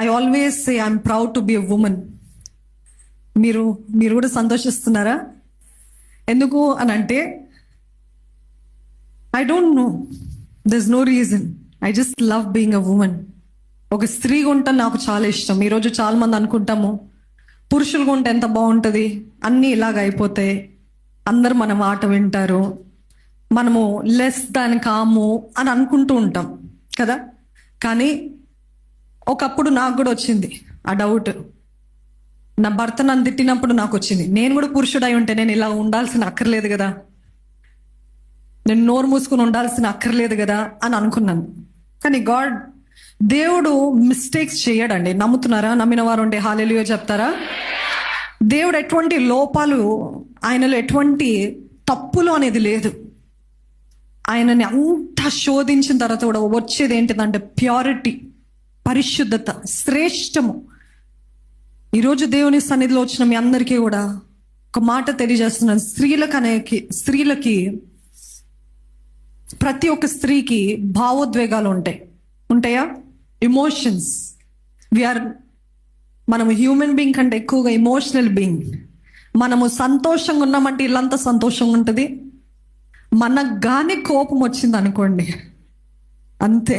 I always say I'm proud to be a woman. మీరు కూడా సంతోషిస్తున్నారా? ఎందుకు అని అంటే, I don't know, there is no reason, I just love being a woman. ఒక స్త్రీగా ఉంటే నాకు చాలా ఇష్టం. ఈరోజు చాలా మంది అనుకుంటాము, పురుషులుగా ఉంటే ఎంత బాగుంటుంది, అన్నీ ఇలాగ అయిపోతాయి, అందరు మన మాట వింటారు, మనము లెస్ దాని కాము అని అనుకుంటూ ఉంటాం కదా. కానీ ఒకప్పుడు నాకు కూడా వచ్చింది ఆ డౌట్. నా భర్త నన్ను తిట్టినప్పుడు నాకు వచ్చింది, నేను కూడా పురుషుడై ఉంటే నేను ఇలా ఉండాల్సిన అక్కర్లేదు కదా, నేను నోరు మూసుకుని ఉండాల్సిన అక్కర్లేదు కదా అని అనుకున్నాను. కానీ దేవుడు మిస్టేక్స్ చేయడండి. నమ్ముతున్నారా? నమ్మిన వారు ఉంటే హల్లెలూయా చెప్తారా? దేవుడు ఎటువంటి లోపాలు, ఆయనలో ఎటువంటి తప్పులు అనేది లేదు. ఆయనని అంతా శోధించిన తర్వాత కూడా వచ్చేది ఏంటిదంటే ప్యూరిటీ, పరిశుద్ధత, శ్రేష్టము. ఈరోజు దేవుని సన్నిధిలో వచ్చిన మీ అందరికీ కూడా ఒక మాట తెలియజేస్తున్నాను. స్త్రీలకి ప్రతి ఒక్క స్త్రీకి భావోద్వేగాలు ఉంటాయా? ఎమోషన్స్. మనము హ్యూమన్ బీయింగ్ కంటే ఎక్కువగా ఎమోషనల్ బీయింగ్. మనము సంతోషంగా ఉన్నామంటే ఇల్లంతా సంతోషంగా ఉంటుంది. మనకు కానీ కోపం వచ్చింది అనుకోండి, అంతే,